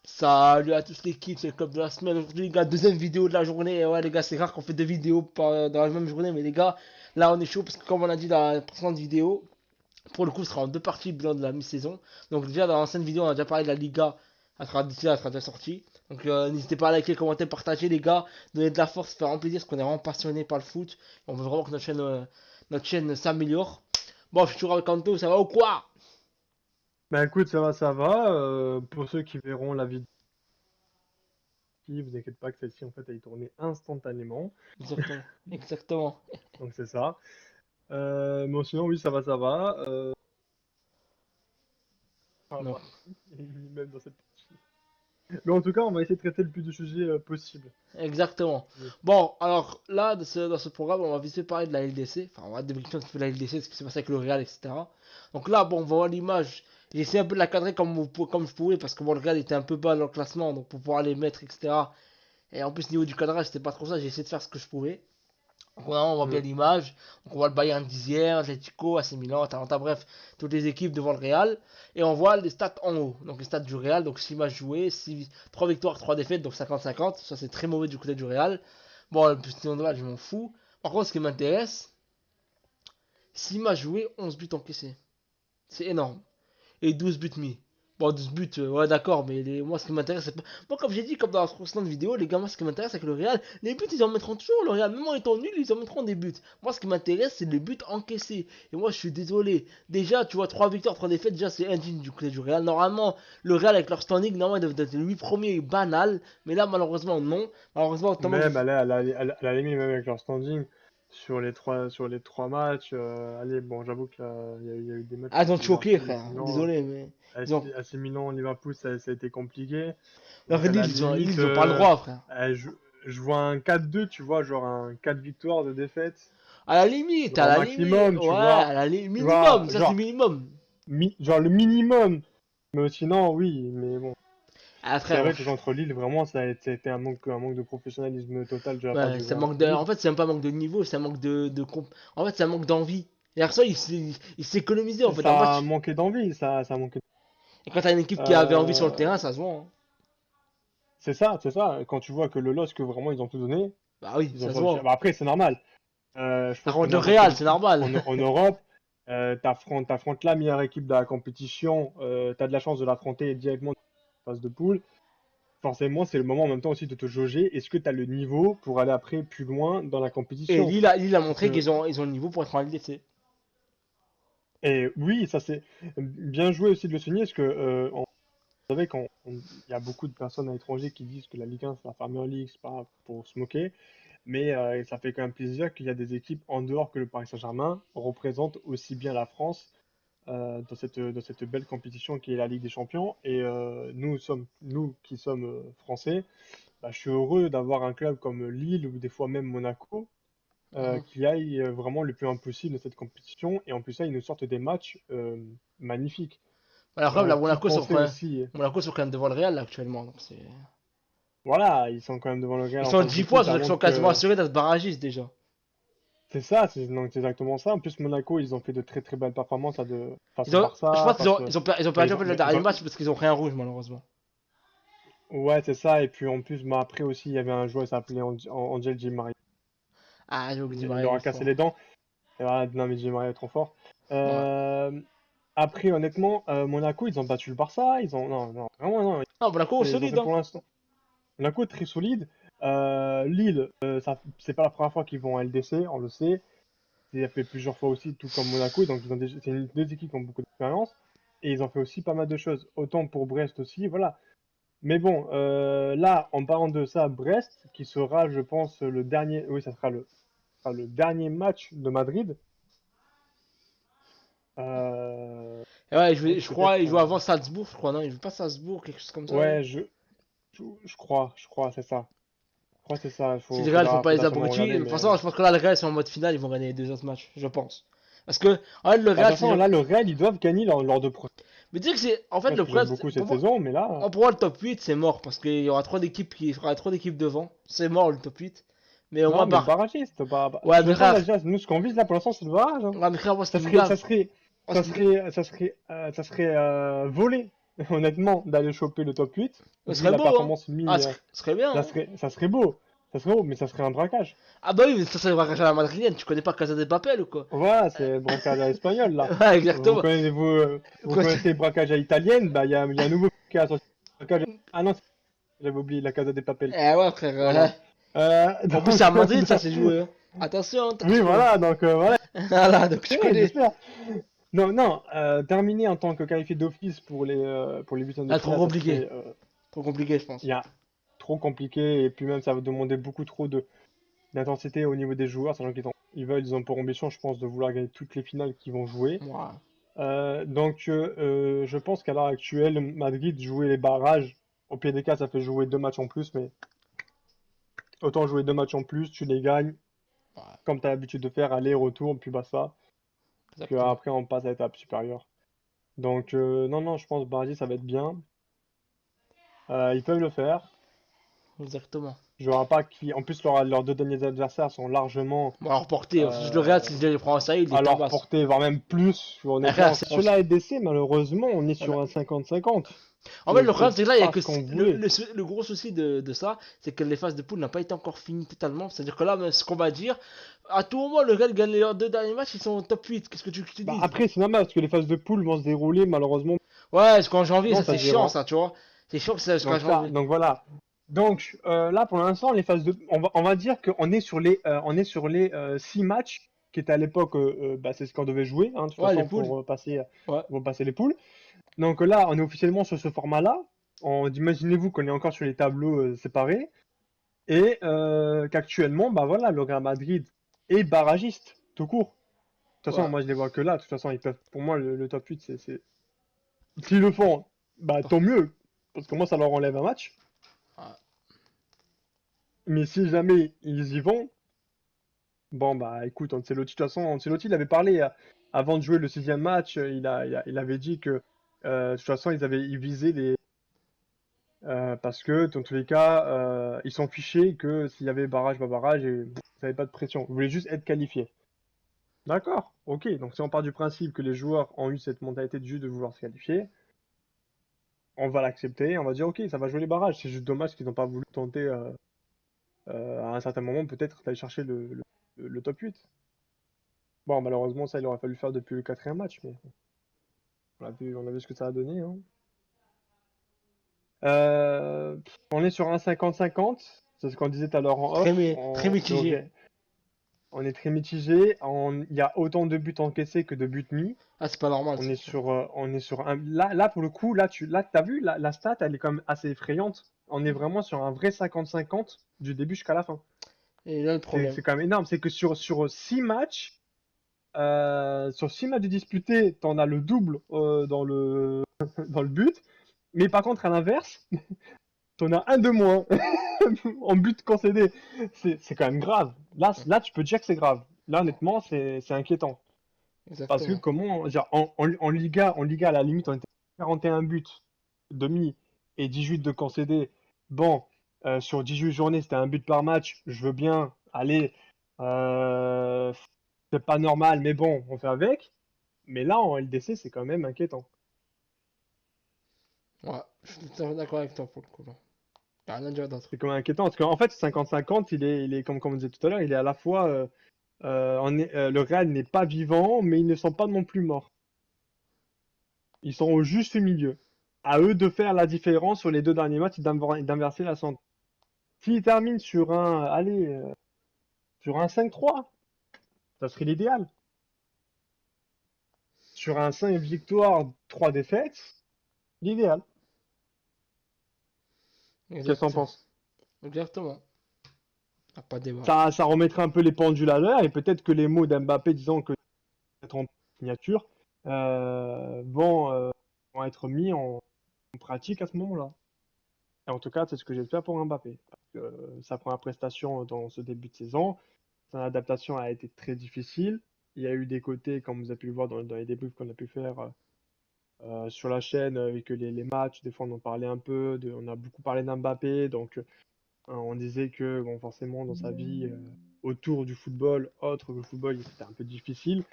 Salut à tous l'équipe, c'est le club de la semaine. Aujourd'hui, les gars, deuxième vidéo de la journée. Et ouais, les gars, c'est rare qu'on fait deux vidéos dans la même journée. Mais les gars, là, on est chaud parce que, comme on a dit dans la précédente vidéo, pour le coup, ce sera en deux parties le bilan de la mi-saison. Donc, déjà, dans l'ancienne vidéo, on a déjà parlé de la Liga. D'ici là, elle sera déjà sortie. Donc, n'hésitez pas à liker, commenter, partager, les gars. Donner de la force, faire un plaisir parce qu'on est vraiment passionné par le foot. On veut vraiment que notre chaîne s'améliore. Bon, je suis toujours avec Kanto, ça va ou quoi? Bah écoute, ça va. Pour ceux qui verront la vidéo, vous inquiétez pas que celle-ci, en fait, elle est tournée instantanément. Exactement, exactement. Donc c'est ça. Mais sinon, oui, ça va. Ça Non. va. Même dans cette partie. Mais en tout cas, on va essayer de traiter le plus de sujets possible. Exactement. Bon, alors là, dans ce programme, on va vite fait parler de la LDC. Enfin, on va débriefer un petit peu la LDC, ce qui s'est passé avec le Real, etc. Donc là, bon, on va voir l'image. J'ai essayé un peu de la cadrer comme je pouvais, parce que bon, le Real était un peu bas dans le classement, donc pour pouvoir les mettre, etc. Et en plus, au niveau du cadrage, c'était pas trop ça. J'ai essayé de faire ce que je pouvais. Donc là, on voit bien Mm. l'image. Donc on voit le Bayern dixième, Atletico, AC Milan, Atalanta, bref, toutes les équipes devant le Real. Et on voit les stats en haut. Donc les stats du Real, donc 6 matchs joués, 3 victoires, 3 défaites, donc 50-50. Ça c'est très mauvais du côté du Real. Bon, le petit nom de match, je m'en fous. Par contre, ce qui m'intéresse, 6 matchs joués, 11 buts encaissés. C'est énorme. Et 12 buts mis. Bon, 12 buts, ouais, d'accord, mais moi, ce qui m'intéresse, c'est pas. Moi, comme j'ai dit, comme dans la précédente vidéo, les gars, moi, ce qui m'intéresse, c'est que le Real, les buts, ils en mettront toujours, le Real. Même en étant nul, ils en mettront des buts. Moi, ce qui m'intéresse, c'est les buts encaissés. Et moi, je suis désolé. Déjà, tu vois, 3 victoires, 3 défaites, déjà, c'est indigne du côté du Real. Normalement, le Real, avec leur standing, normalement, ils doivent être les 8 premiers banal. Mais là, malheureusement, non. Malheureusement, tellement que. Même, à la limite, même avec leur standing, sur les trois matchs, allez, bon, j'avoue que là, il y a eu des matchs Ah, ils ont contre choqué, Liverpool, frère. Milan, Désolé, mais. Ils ont. AC Milan, Liverpool, ça a été compliqué. Leur Donc à la Lille, limite, ils ont pas le droit, frère. je vois un 4-2, tu vois, genre un 4 victoires de défaite, À grand la limite, maximum, ouais, tu vois. minimum, Tu vois, ça c'est minimum. genre le minimum. Mais sinon, oui, mais bon. Ah C'est frère, vrai que contre Lille, vraiment, ça a été un manque de professionnalisme total de la part ouais, du ça Real manque de, Madrid. en fait c'est même pas un manque de niveau, c'est un manque en fait c'est un manque d'envie. Hier soir il s'est économisé en fait un Ça a match. manqué d'envie, ça a manqué. Et quand t'as une équipe qui avait envie sur le Euh, terrain, ça se voit, hein. c'est ça. Quand tu vois que le LOSC, vraiment, ils ont tout donné, Bah oui, ils ont ça se sorti. voit, hein. Bah, après, c'est normal. Je Par pense que contre le n'importe quelle Real, c'est équipe normal. en Europe, t'affrontes la meilleure équipe de la compétition, t'as de la chance de l'affronter directement en phase de poule. Forcément, c'est le moment en même temps aussi de te jauger. Est-ce que tu as le niveau pour aller après plus loin dans la Et compétition? Lille a Parce montré que, qu'ils ont le niveau pour être en LDC. et oui, ça c'est bien joué aussi de le souligner, parce que vous savez il y a beaucoup de personnes à l'étranger qui disent que la Ligue 1 c'est la Premier League, c'est pas pour se moquer, mais ça fait quand même plaisir qu'il y a des équipes en dehors que le Paris Saint-Germain représentent aussi bien la France dans cette belle compétition qui est la Ligue des Champions. Et nous qui sommes français, bah, je suis heureux d'avoir un club comme Lille ou des fois même Monaco Mhm. qui aille vraiment le plus loin possible dans cette compétition. Et en plus, ça, ils nous sortent des matchs magnifiques. Alors quand même, la Qui Monaco sont pensait quand même, aussi, devant le Real là, actuellement. Donc c'est. voilà, ils sont quand même devant le Real Ils en sont à phase de 10 poule, points, ça ils sont montre quasiment que assurés d'être barragistes déjà. c'est ça, donc c'est exactement ça. En plus, Monaco, ils ont fait de très très belles performances face au Je Barça, pense qu'ils ont bah, perdu un peu le dernier match parce qu'ils ont pris un rouge malheureusement. ouais, c'est ça. Et puis en plus, bah, après aussi, il y avait un joueur qui s'appelait Angel Di Maria. Ah, j'ai oublié Di Il Maria, il leur est a cassé fort. les dents. Et voilà, non, mais Di Maria est trop fort. Ouais. Euh, Après, honnêtement, Monaco, ils ont battu le Barça. Non, non, vraiment, non. Ah, Monaco Ils ont solide, fait hein. pour l'instant. Monaco est très solide. Lille, c'est pas la première fois qu'ils vont en LDC, on le sait. Il a fait plusieurs fois aussi, tout comme Monaco. Donc, c'est deux équipes qui ont beaucoup d'expérience. Et ils ont fait aussi pas mal de choses. Autant pour Brest aussi, voilà. Mais bon, là, en parlant de ça, Brest, qui sera, je pense, le dernier. Oui, sera le dernier match de Madrid. Et ouais, Donc, je crois, peut-être. il joue avant Salzbourg, je crois, non, il joue pas Salzbourg, quelque chose comme ça, non. Ouais, je crois, c'est ça. Je crois que c'est ça. Si les Real font pas les Faudra sûrement abrutis, regarder. de toute façon, je pense que là, les Real sont en mode finale, ils vont gagner les deux autres matchs, je pense. Parce que, en fait, le Bah, de Real, toute façon, là, le Real, ils doivent gagner leurs deux prochains mais tu sais que c'est, en fait, matchs le que j'aime problème, beaucoup pour cette moi, saison. Mais là, le top 8, c'est mort, parce qu'il y aura trop d'équipes il faudra trop d'équipes devant. C'est mort, le top 8. Mais au non, moins, mais le barragiste, ouais, de mais toute façon, là, frère, déjà, nous, ce qu'on vise là pour l'instant, c'est le barrage, hein. ouais, mais frère, moi, ce Ça qui me serait, gave, ça serait, moi, ce qui me- ça serait volé. honnêtement, d'aller choper le top 8, Ce vu serait la beau, hein. performance Ah, mis, ce serait bien, hein. ça serait beau. Ça serait beau, mais ça serait un braquage. Ah bah oui, mais ça, c'est le braquage à la madrilène. Tu connais pas Casa de Papel ou quoi? Voilà, c'est le braquage à l'espagnol, là. Ouais, Vous exactement. connaissez, vous Quoi, connaissez le braquage à l'italienne, bah, il y a un nouveau qui a sorti le braquage. Ah non, j'avais oublié la Casa des Papel. Eh ouais, frère. Voilà. En plus, c'est à Donc, Madrid, ça s'est joué, hein. Attention, oui, attention. voilà, donc voilà, Voilà, donc tu connais. j'espère. Non, non, terminer en tant que qualifié d'office pour les huitièmes de Ah, trop finale, ça compliqué. serait, Trop compliqué, je il pense. y a trop compliqué, et puis même ça va demander beaucoup trop d'intensité au niveau des joueurs, sachant ils ont pour ambition, je pense, de vouloir gagner toutes les finales qu'ils vont jouer. Moi. Je pense qu'à l'heure actuelle, Madrid jouer les barrages, au pire des cas, ça fait jouer deux matchs en plus, mais autant jouer deux matchs en plus, tu les gagnes, Ouais, comme tu as l'habitude de faire, aller-retour, puis basta. Puis exactement. après, on passe à l'étape supérieure. Non, non, je pense que Bardi, ça va être bien. Ils peuvent le faire. Exactement. Je ne vois pas qui. En plus, leurs deux derniers adversaires sont largement Bon, alors porter, je le regarde, euh, si je les prends en ça, il les à leur tabasse. portée, voire même plus. Ah, frère, Honnêtement, c'est. ceux-là et DC, malheureusement, on est sur Voilà. un 50-50. En fait, le C'est problème, c'est que là, il y a pas que. ce qu'on voulait. Le gros souci de ça, c'est que les phases de poule n'ont pas été encore finies totalement. C'est-à-dire que là, ce qu'on va dire, à tout moment, le Real gagne leurs deux derniers matchs, ils sont au top 8. Qu'est-ce que tu veux que je te Bah, dise? après, c'est normal parce que les phases de poule vont se dérouler malheureusement Ouais, jusqu'en janvier, ça ça c'est se chiant, déroule. ça, tu vois. C'est chiant que ça jusqu'en janvier. Donc voilà. Là pour l'instant les phases de on va dire qu'on est sur les six matchs qui étaient à l'époque bah, c'est ce qu'on devait jouer hein, de toute Ouais, les façon poules. Ouais, pour passer les poules. Donc là on est officiellement sur ce format-là. Imaginez-vous qu'on est encore sur les tableaux séparés et qu'actuellement bah voilà le Real Madrid est barragiste tout court. De toute façon ouais. moi je les vois que là. De toute façon ils peuvent pour moi le top 8 c'est s'ils le font bah tant mieux parce que moi ça leur enlève un match. Ouais. Mais si jamais ils y vont, bon bah écoute, Ancelotti, de toute façon, Ancelotti il avait parlé avant de jouer le sixième match, il avait dit que de toute façon ils visaient les parce que dans tous les cas ils s'en fichaient que s'il y avait barrage, pas barrage, et ils n'avaient pas de pression. Ils voulaient juste être qualifiés. D'accord, ok. Donc si on part du principe que les joueurs ont eu cette mentalité de juste de vouloir se qualifier, on va l'accepter, on va dire ok, ça va jouer les barrages. C'est juste dommage qu'ils n'ont pas voulu tenter à un certain moment peut-être d'aller chercher le top 8. Bon, malheureusement, ça, il aurait fallu le faire depuis le quatrième match, mais on a vu ce que ça a donné, hein. On est sur un 50-50, c'est ce qu'on disait tout à l'heure en off. Très mitigé. On est très mitigé. Il y a autant de buts encaissés que de buts mis. Ah, c'est pas normal, ça. On est sur un. Là, pour le coup, t'as vu, la stat, elle est quand même assez effrayante. On est vraiment sur un vrai 50-50 du début jusqu'à la fin. Et là, le problème. C'est quand même énorme. C'est que sur 6 matchs, sur 6 matchs disputés, t'en as le double dans le but. Mais par contre, à l'inverse, t'en as un de moins en but concédé. C'est quand même grave. Là, tu peux dire que c'est grave. Là, honnêtement, c'est inquiétant. Parce que Exactement. comment, dire, en Liga, à la limite, on était à 41 buts demi et 18 de concédés. Bon, sur 18 journées, c'était un but par match. Je veux bien. Allez, euh, c'est pas normal, mais bon, on fait avec. Mais là, en LDC, c'est quand même inquiétant. Ouais, je suis tout à fait d'accord avec toi pour le coup, là. Y'a rien à dire d'autre. C'est quand même inquiétant parce qu'en fait, 50-50, il est comme on disait tout à l'heure, il est à la fois, le Real n'est pas vivant, mais ils ne sont pas non plus morts. Ils sont au juste milieu. À eux de faire la différence sur les deux derniers matchs et d'inverser la sente. S'ils terminent sur un 5-3, ça serait l'idéal. Sur un 5 victoires, 3 défaites, l'idéal. Qu'est-ce que t'en Exactement. penses? Exactement. Y'a pas de débat. Ça remettrait un peu les pendules à l'heure et peut-être que les mots d'Mbappé disant que être en signature vont être mis en pratique à ce moment-là. Et en tout cas, c'est ce que j'espère pour Mbappé. Parce que sa première prestation dans ce début de saison, son adaptation a été très difficile. Il y a eu des côtés, comme vous avez pu le voir dans les débriefs qu'on a pu faire sur la chaîne avec les matchs, des fois on en parlait un peu, on a beaucoup parlé d'Mbappé, donc on disait que bon, forcément dans sa vie autour du football, autre que le football, c'était un peu difficile.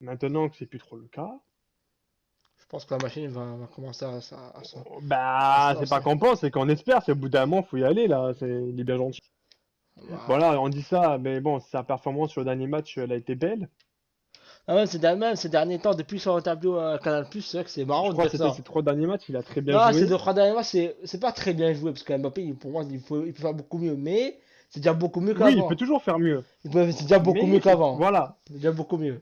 Maintenant que c'est plus trop le cas, pense que la machine va commencer à se Bah, c'est pas lancer. qu'on pense, c'est qu'on espère. C'est au bout d'un moment, faut y aller là. Il est bien gentil. Bah, Voilà, on dit ça, mais bon, sa performance sur le dernier match, elle a été belle. même ces derniers temps, depuis son interview à Canal+, c'est vrai que c'est Je marrant de crois que dire c'était ça. ses 3 derniers matchs, il a très bien Non, ces joué. 2-3 derniers matchs, c'est pas très bien joué, parce que Mbappé, pour moi, il peut faire beaucoup mieux, mais c'est déjà beaucoup mieux Oui, il peut qu'avant. toujours faire mieux. C'est déjà beaucoup mieux Mais c'est, qu'avant. voilà. C'est déjà beaucoup mieux.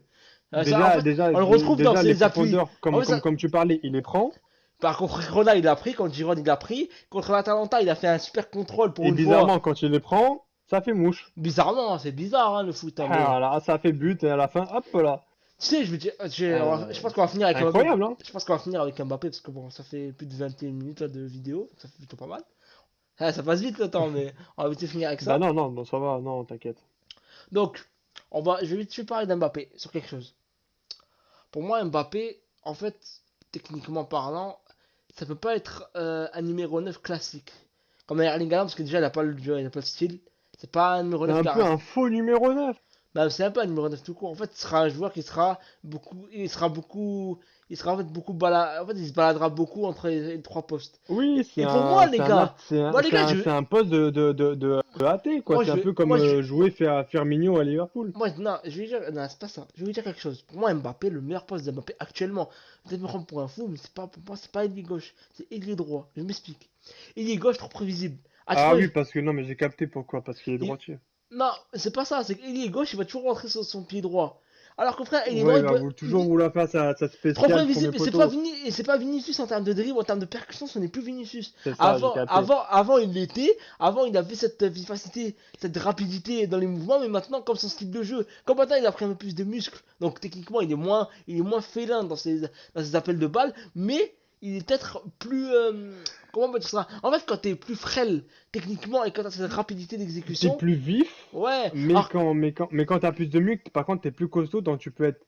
Ça, en Déjà, fait, déjà, on le retrouve dans déjà, les ses appuis. profondeurs, En fait, comme tu parlais, il les prend. par contre, Girona, il l'a pris, contre Giron, il l'a pris. Contre l'Atalanta, il a fait un super contrôle pour Et une fois. bizarrement, quand il les prend, ça fait mouche. Bizarrement, hein, c'est bizarre, hein, le foot, hein, mais... Ah, voilà, ça fait but, et à la fin, hop là. Tu sais, je veux dire, je pense qu'on va finir C'est avec Mbappé. incroyable, hein. Je pense qu'on va finir avec Mbappé, parce que bon, ça fait plus de 21 minutes là, de vidéo, ça fait plutôt pas mal. Ah, ça passe vite le temps, mais on va vite finir avec Bah ça. non, non, bon, ça va, non, t'inquiète. Donc, je vais vite fait parler d'Mbappé sur quelque chose. Pour moi, Mbappé, en fait, techniquement parlant, ça peut pas être un numéro 9 classique. Comme Erling Haaland, parce que déjà, il a pas le jeu, il a pas le style. C'est pas un numéro C'est 9 un peu un caractère. faux numéro 9. Bah, c'est un peu un numéro 9 tout court. En fait, ce sera un joueur qui sera beaucoup. Il sera en fait beaucoup En fait, il se baladera beaucoup entre les trois postes. Oui, Et pour moi, les gars, moi, les gars, c'est un poste de AT, quoi. C'est un peu comme jouer Firmino à Liverpool. non, je vais dire, non, c'est pas ça. Je vais vous dire quelque chose. Pour moi, Mbappé, le meilleur poste d'Mbappé actuellement, peut-être me prendre pour un fou, mais c'est pas, pour moi, c'est pas ailier gauche, c'est ailier droit. Je m'explique. Ailier gauche, trop prévisible. À chaque Ah fois, oui, parce que non, mais j'ai capté pourquoi. Parce qu'il est il- droitier. non, c'est pas ça. C'est qu'ailier gauche, il va toujours rentrer sur son pied droit. Alors que frère, ailier droit, Ouais, il va toujours vouloir faire sa trop spéciale premier prévisible. poteau. Et c'est pas Vinicius en termes de dribble, en termes de percussion, ce n'est plus Vinicius. C'est ça, j'ai capté. Avant, il l'était. Avant, il avait cette vivacité, cette rapidité dans les mouvements, mais maintenant, comme son style de jeu, comme maintenant, il a pris un peu plus de muscles. Donc, techniquement, il est moins félin dans ses appels de balles, mais il est peut-être plus, comment on peut dire ça? En fait, quand t'es plus frêle, techniquement, et quand t'as cette rapidité T'es d'exécution, plus vif, ouais. Alors, mais quand t'as plus de muscles, par contre, t'es plus costaud, donc tu peux être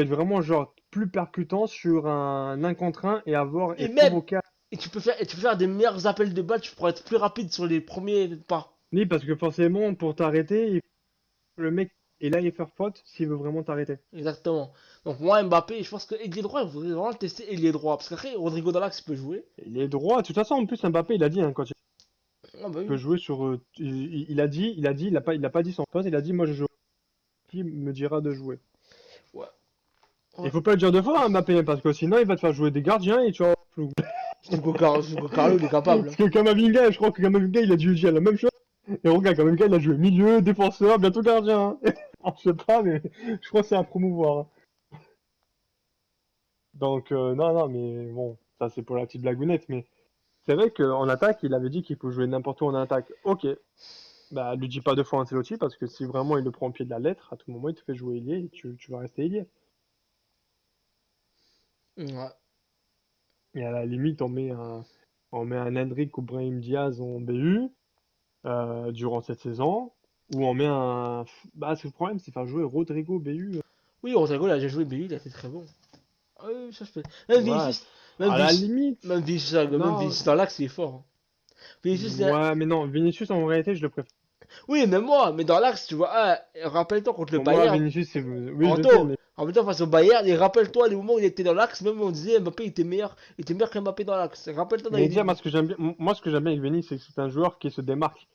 vraiment genre plus percutant sur un contre un et et et même, provoquer. et tu peux faire des meilleurs appels de balles, tu pourrais être plus rapide sur les premiers pas. Oui, parce que forcément, pour t'arrêter, le mec est là, il faire faute s'il veut vraiment t'arrêter. Exactement. Donc moi Mbappé, je pense que ailier droit, il faudrait vraiment le tester ailier droit. Parce qu'après, Rodrigo Dalax peut jouer. Il est droit. De toute façon, en plus, Mbappé, il a dit, hein, quand il Ah bah peut oui. jouer sur. Il a pas dit son poste, il a dit, moi je joue. Qui me dira de jouer. Ouais. Il Ouais. faut pas le dire deux fois, hein, Mbappé, parce que sinon il va te faire jouer des gardiens et tu vas avoir flou. Surtout que Carlo, il est capable, Parce hein. que Kamavinga, je crois que Kamavinga, il a dû dire la même chose. Et regarde, Kamavinga, il a joué milieu, défenseur, bientôt gardien. Hein. Alors, je sais pas, mais je crois que c'est à promouvoir. Hein. Donc, non, non, mais bon, ça c'est pour la petite blagounette, mais c'est vrai qu'en attaque, il avait dit qu'il peut jouer n'importe où en attaque. Ok, bah lui dis pas deux fois Ancelotti, parce que si vraiment il le prend au pied de la lettre, à tout moment il te fait jouer ailier et tu vas rester ailier. Ouais. Et à la limite, on met un Hendrick ou Brahim Diaz en BU durant cette saison, ou on met un. Bah, le problème, c'est faire jouer Rodrigo BU. Oui, Rodrigo, il a déjà joué, mais il a été très bon. Ah oui, ça je peux. Même Ouais, Vinicius, même à la Vinicius, limite, même non. Vinicius dans l'axe, il est fort, hein. Vinicius, Ouais, mais non, Vinicius, en réalité, je le préfère. oui, même moi, mais dans l'axe, tu vois, ah, rappelle-toi contre le Pour moi, Bayern, Vinicius, c'est. Oui, je sais, Anto, mais. en même temps face au Bayern, et rappelle-toi les moments où il était dans l'axe, même on disait Mbappé il était meilleur qu'Mbappé dans l'axe. Rappelle-toi dans Mais les déjà, débuts. moi, ce que j'aime bien avec Vinicius, c'est que c'est un joueur qui se démarque.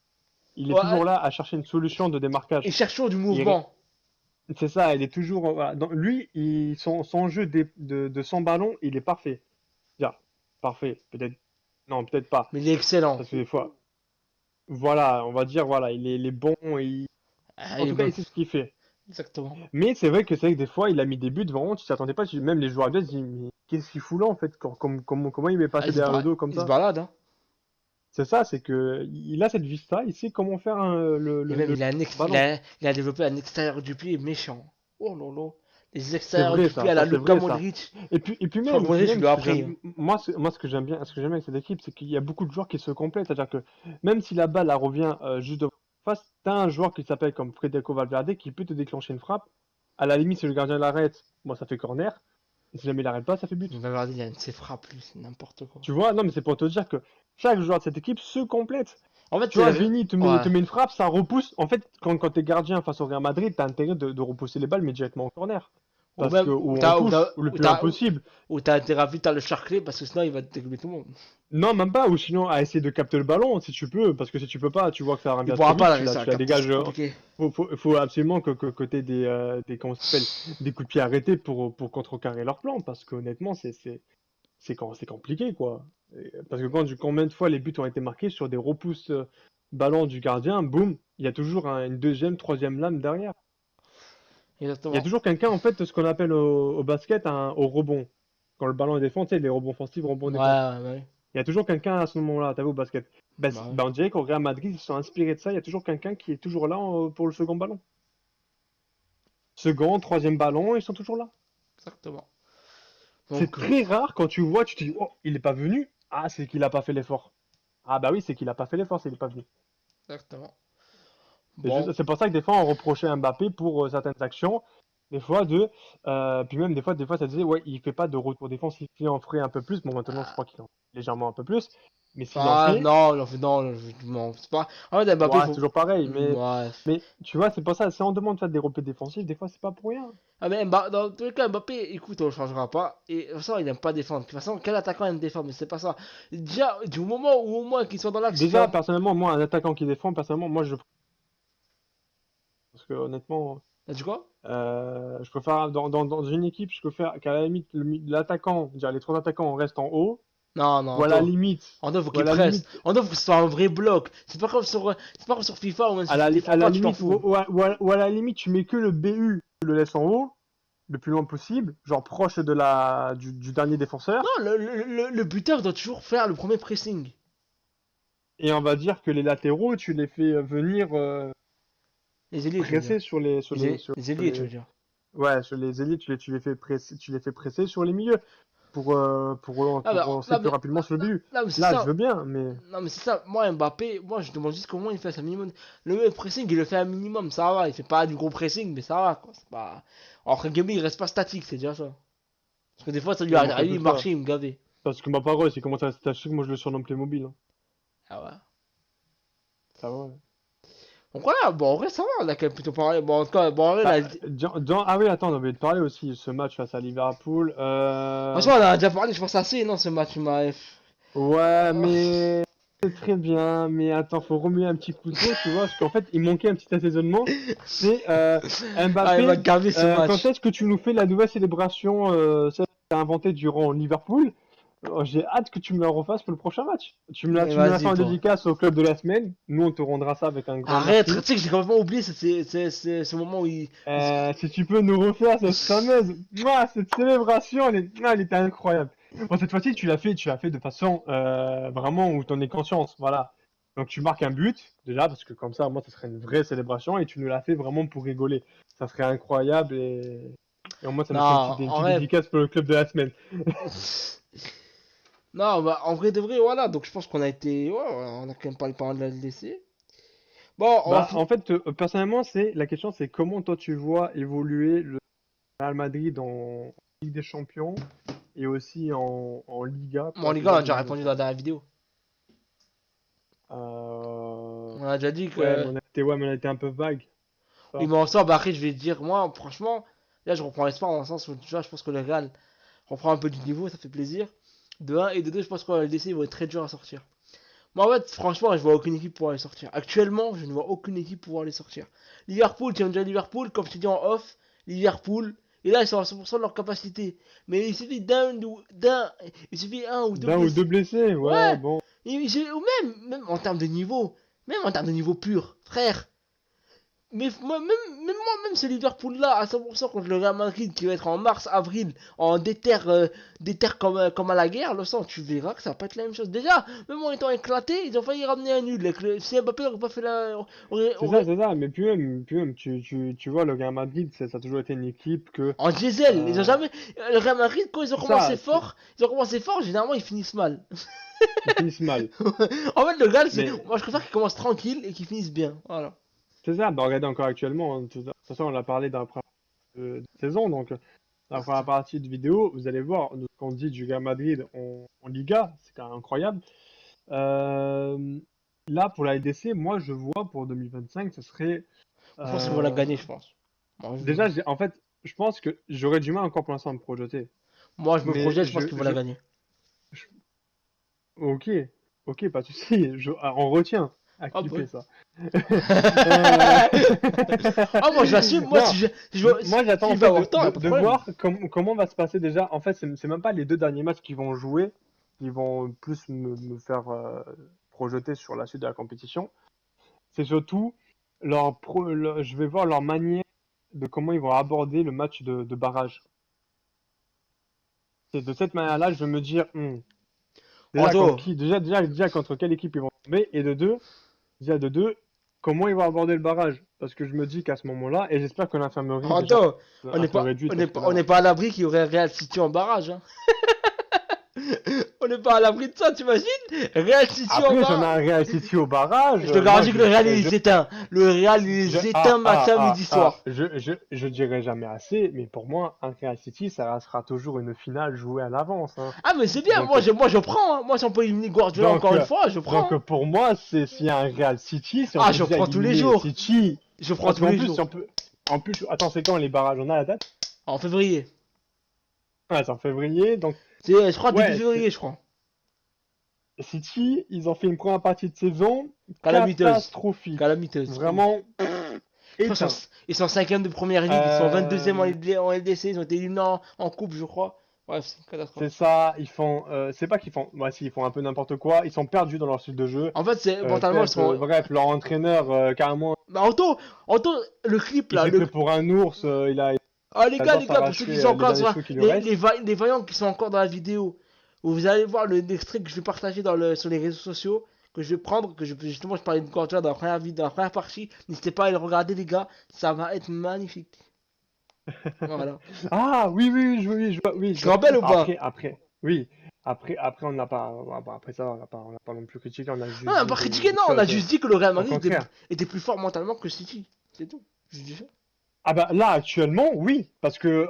Il est Ouais, toujours là à chercher une solution de et démarquage. cherchons du Il ré- mouvement. C'est ça, il est toujours. Voilà. Lui, son jeu de son ballon, il est parfait. Bien, parfait. Peut-être. Non, peut-être pas. Mais il est excellent. Parce que des fois. Voilà, on va dire, voilà, il est bon. Ah, En il est tout cas, bon. il sait ce qu'il fait. Exactement. Mais c'est vrai que des fois, il a mis des buts, vraiment, tu t'y attendais pas. Même les joueurs adverses disent, mais qu'est-ce qu'il fout là, en fait? Comment il m'est Ah, passé derrière le dos comme il se ça? balade, hein. C'est ça, c'est que il a cette vista, il sait comment faire Et même, ballon. il a développé un extérieur du pied méchant. Oh lolo. Les C'est extérieurs vrai, du pied à la c'est Luka vrai, ça. Modric. Et puis Je crois que Modric, il même, lui a ce que appris, hein. j'aime, moi, ce que j'aime bien avec cette équipe, c'est qu'il y a beaucoup de joueurs qui se complètent. C'est-à-dire que même si la balle, elle revient juste devant la face, t'as un joueur qui s'appelle comme Federico Valverde qui peut te déclencher une frappe. À la limite, si le gardien l'arrête, bon, ça fait corner. Et si jamais il l'arrête pas, ça fait but. Il va regarder, il a une de ses frappes, lui, c'est n'importe quoi. Tu vois? Non, mais c'est pour te dire que chaque joueur de cette équipe se complète. En fait, Tu c'est vois, la... Vini Ouais. te met une frappe, ça repousse. En fait, quand t'es gardien face au Real Madrid, t'as intérêt de repousser les balles, mais directement au corner. Ou parce que même, où on touche, ou le plus impossible. ou t'as intérêt vite à le charcler parce que sinon il va te dégommer tout le monde. Non, même pas, ou sinon à essayer de capter le ballon si tu peux, parce que si tu peux pas, tu vois que ça Il revient trop pourra pas vite, la réussir à tu la capter, c'est dégages. trop compliqué. Faut absolument que t'aies comment ça s'appelle, des coups de pied arrêtés pour contrecarrer leur plan, parce que honnêtement, c'est compliqué, quoi. Parce que combien de fois les buts ont été marqués sur des repousses ballon du gardien, boum, il y a toujours une deuxième, troisième lame derrière. Il y a Exactement. toujours quelqu'un, en fait, ce qu'on appelle au basket, au rebond. Quand le ballon est défendu, tu sais, les rebonds offensifs, rebonds Ouais, défensifs. ouais, ouais. Il y a toujours quelqu'un à ce moment-là, t'as vu, au basket. Bah ouais. On dirait qu'au Real Madrid, ils se sont inspirés de ça. Il y a toujours quelqu'un qui est toujours là pour le second ballon. Second, troisième ballon, ils sont toujours là. Exactement. C'est Donc, très rare quand tu vois, tu te dis, oh, il n'est pas venu. Ah, c'est qu'il n'a pas fait l'effort. Ah, bah oui, c'est qu'il n'a pas fait l'effort, s'il n'est pas venu. exactement. C'est Bon. juste, c'est pour ça que des fois, on reprochait à Mbappé pour certaines actions. Des fois, puis même des fois, ça disait, ouais, il fait pas de retour défensif. S'il en ferait un peu plus, bon, maintenant, je Ah, crois qu'il en fait légèrement un peu plus. Mais s'il en ah, fait, non, non, non, c'est pas. En fait, Mbappé, ouais, c'est faut. toujours pareil. Ouais. Mais tu vois, c'est pour ça, si on demande de faire des replis défensifs, des fois, c'est pas pour rien. Ah, mais dans tous les cas, Mbappé, écoute, on le changera pas. Et de toute façon, il aime pas défendre. De toute façon, quel attaquant aime défendre? Mais c'est pas ça. Déjà, du moment où au moins qu'il soit dans l'axe, il fait Déjà, un. personnellement, moi, un attaquant qui défend, personnellement, moi, parce que honnêtement, T'as dit quoi? je préfère, dans une équipe, je préfère qu'à la limite, l'attaquant, dire les trois attaquants restent en haut, Non, non, ou à la Anto. limite, Anto, faut ou à qu'il la presse. limite, Anto, faut que ce soit un vrai bloc. C'est pas comme sur FIFA où même si tu défends à la pas, tu t'en limite, fous. ou à la limite, tu mets que le BU, tu le laisses en haut, le plus loin possible, genre proche du dernier défenseur, Non, le buteur doit toujours faire le premier pressing. et on va dire que les latéraux, tu les fais venir Les ailiers, tu veux dire. presser sur les, sur les, Les sur ailiers, tu veux les, dire. ouais, sur les élites, tu les fais presser sur les milieux Ah, pour bah, avancer là, plus rapidement sur le but. là, mais c'est Là, je ça. veux bien, mais Non, mais c'est ça. Moi, Mbappé, moi, je demande juste comment il fait un minimum. Le pressing, il le fait un minimum, ça va. Il fait pas du gros pressing, mais ça va, quoi. C'est pas. Entre guillemets, il reste pas statique, c'est déjà ça. Parce que des fois, ça lui il arrive, manque un peu il de ça. marchait, il me gavait. Parce que ma parole, c'est comment ça se tâche, moi je le surnomme Playmobil. Hein. Ah ouais. Ça va. Ouais. Donc voilà, bon, en vrai, ça va, on a quand même plutôt parlé. Bon, en tout cas, bon, en vrai, Bah, là, ah oui, attends, on avait parlé aussi ce match face à Liverpool. franchement, on en a déjà parlé, je pense, assez, non, ce match, Ouais, mais c'est très bien. Mais attends, faut remuer un petit couteau, tu vois, parce qu'en fait, il manquait un petit assaisonnement. C'est Ah, il m'a Mbappé. gavé ce Quand match. est-ce que tu nous fais la nouvelle célébration, celle que tu as inventée durant Liverpool? J'ai hâte que tu me la refasses pour le prochain match. Mais Tu me la fais vas-y, en toi. dédicace au club de la semaine. Nous, on te rendra ça avec un grand Arrête, tu merci. sais que j'ai complètement oublié ce moment où Si tu peux nous refaire cette fameuse, cette célébration, elle était incroyable. Bon, cette fois-ci, tu l'as fait de façon vraiment où tu en es conscience, voilà. Donc tu marques un but déjà parce que comme ça, moi, ça serait une vraie célébration et tu nous l'as fait vraiment pour rigoler. Ça serait incroyable et au moins ça Non, nous ferait une en petite vrai. dédicace pour le club de la semaine. Non, bah, en vrai de vrai, voilà. Donc, je pense qu'on a été. Ouais, on a quand même parlé pas mal de la LDC. Bon, on va Bah, finir. en fait, personnellement, la question, c'est comment toi tu vois évoluer le Real Madrid en Ligue des Champions et aussi en Liga pour Bon, la les gars, on saison a déjà répondu dans 2025. la dernière vidéo. Euh, On a déjà dit Ouais, que. mais on a été un peu vague. Oui, Ça. mais en soi, bah, après, je vais te dire, moi, franchement, là, je reprends l'espoir dans le sens où, tu vois, je pense que le Real reprend un peu du niveau, ça fait plaisir. De un et de 2 je pense que la LDC, ils vont être très durs à sortir. Moi, en fait, franchement, je vois aucune équipe pouvoir les sortir. Actuellement, je ne vois aucune équipe pouvoir les sortir. Liverpool, tu as déjà Liverpool, comme je t'ai dit en off, Liverpool, et là, ils sont à 100% de leur capacité. Mais il suffit il suffit un ou deux D'un ou deux blessés. blessés, ouais, Ouais, bon. ou même en termes de niveau, même en termes de niveau pur, frère. Mais même ce Liverpool-là, à 100% contre le Real Madrid, qui va être en mars, avril, en déter comme à la guerre, le sang, tu verras que ça va pas être la même chose. Déjà, même en étant éclaté, ils ont failli ramener un nul. Si Mbappé n'aurait pas fait la. C'est ça, mais puis même tu vois, le Real Madrid, ça a toujours été une équipe que. En diesel, ils ont euh, jamais. Le Real Madrid, quand ils ont commencé ça, fort, généralement ils finissent mal. ils finissent mal. En fait, le Real, c'est. Mais Moi, je préfère qu'ils commencent tranquille et qu'ils finissent bien. Voilà. c'est ça, bah regardez encore actuellement, hein, de toute façon, on a parlé d'un de saison, donc dans la première partie de vidéo, vous allez voir ce qu'on dit du Real Madrid en Liga, c'est quand même incroyable. Euh, Là, pour la LDC, moi, je vois pour 2025, ce serait. Je pense qu'ils vont la euh, gagner, je pense. Bon, Déjà, je- en fait. je pense que j'aurais du mal encore pour l'instant à me projeter. Moi, je me Mais projette, je pense qu'ils vont la gagner. je- ok, ok, pas de souci. On retient à Ah qui bah. fait ça. Euh, Ah, moi, je l'assume. Moi, Non, moi j'attends s'il en va fait avoir tort, y a pas de de problème. voir comment va se passer déjà. En fait, c'est même pas les 2 derniers matchs qui vont jouer, qui vont plus me faire projeter sur la suite de la compétition. C'est surtout je vais voir leur manière de comment ils vont aborder le match de barrage. C'est de cette manière-là, je vais me dire, déjà contre Anto, qui, déjà contre quelle équipe ils vont tomber, et déjà de deux, comment ils vont aborder le barrage. Parce que je me dis qu'à ce moment-là, et j'espère que l'infirmerie déjà Anto, un peu réduite, parce que on là, n'est pas à l'abri qu'il y aurait un Real City en barrage. Hein. On n'est pas à l'abri de ça, t'imagines? Real City en après, si on a barrage. un Real City au barrage, Je te moi garantis que le Real il les éteint. Le Real il les éteint matin, midi, soir. je dirais jamais assez, mais pour moi, un Real City, ça restera toujours une finale jouée à l'avance, hein. Ah, mais c'est bien, Donc, moi je prends. Hein. Moi, si on peut éliminer Guardiola donc, encore une fois, je prends. Hein. pour moi, c'est s'il y a un Real City, si on Ah, peut je déjà prends tous les éliminer jours. City, Je prends parce tous qu'en les plus, si jours. on peut, en plus, attends, c'est quand les barrages? On a la date? En février. Ouais, c'est en février, donc, Je crois début ouais, février, je crois. City, ils ont fait une première partie de saison Calamiteuse. catastrophique. Calamiteuse. Ouf. Vraiment Je crois éteint. ils sont 5e de première ligue, ils sont 22e Euh, en LDC, ils ont été éliminés en coupe, je crois. Bref, c'est une catastrophe. c'est ça, c'est pas qu'ils font, bah si, ils font un peu n'importe quoi, ils sont perdus dans leur style de jeu. En fait, mentalement, ils sont. Bref, leur entraîneur, carrément, Bah, Anto, le clip il là, s'est pris pour un ours, Ah, il adore les gars, pour ceux qui s'arracher sont les encore derniers sur cheveux qui lui restent. les voyants qui sont encore dans la vidéo, vous allez voir l'extrait que je vais partager sur les réseaux sociaux, que je vais prendre, justement, je parlais de Guardiola dans la première vidéo, dans la première partie. N'hésitez pas à le regarder, les gars, ça va être magnifique. Voilà. Ah oui, oui, oui, Tu te rappelles ou pas? oui, après on n'a pas, bah, après ça, on n'a pas non plus critiqué, on a Non, on juste n'a dit pas critiqué, des non, on a choses, juste dit que le Real au Madrid contraire. était plus fort mentalement que City. C'est tout. Je dis ça. Ah bah là actuellement oui parce que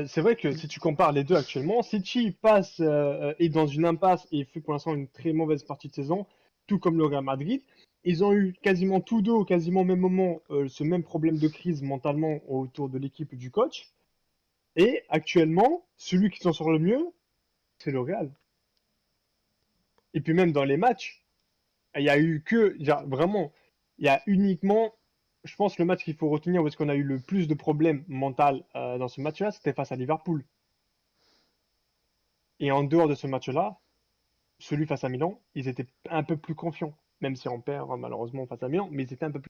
c'est vrai que si tu compares les deux actuellement, City passe est dans une impasse et fait pour l'instant une très mauvaise partie de saison, tout comme le Real Madrid. Ils ont eu quasiment tous deux au quasiment au même moment ce même problème de crise mentalement autour de l'équipe du coach. Et actuellement, celui qui s'en sort le mieux, c'est le Real. Et puis même dans les matchs, il y a eu que, genre, vraiment, il y a uniquement, je pense, le match qu'il faut retenir où est-ce qu'on a eu le plus de problèmes mentaux dans ce match-là, c'était face à Liverpool. Et en dehors de ce match-là, celui face à Milan, ils étaient un peu plus confiants. Même si on perd malheureusement face à Milan, mais ils étaient un peu plus.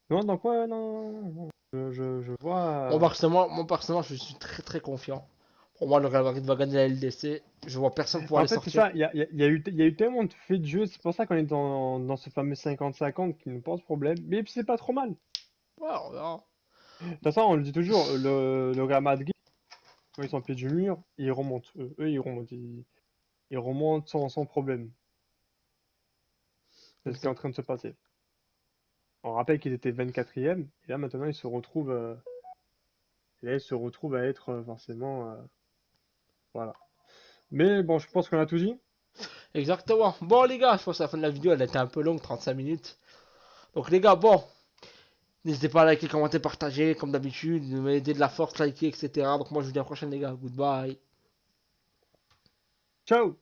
Non, donc ouais, non. Je vois. Moi, personnellement, je suis très très confiant. Pour moi, le Real Madrid va gagner la LDC. Je vois personne pouvoir En les fait, c'est sortir. ça, il y a eu tellement de faits de jeu, c'est pour ça qu'on est dans ce fameux 50-50 qui nous pose problème. Mais c'est pas trop mal. Ouais, on verra. De toute façon, on le dit toujours, le Real Madrid, quand ils sont au pied du mur, ils remontent. Ils remontent. Ils remontent sans problème. C'est ce qui est en Exact. train de se passer. On rappelle qu'ils étaient 24e, et là maintenant ils se retrouvent à être forcément. Voilà. Mais bon, je pense qu'on a tout dit. Exactement. Bon, les gars, je pense que la fin de la vidéo, elle était un peu longue, 35 minutes. Donc, les gars, bon, n'hésitez pas à liker, commenter, partager, comme d'habitude, m'aider de la force, liker, etc. Donc, moi, je vous dis à la prochaine, les gars. Goodbye. Ciao!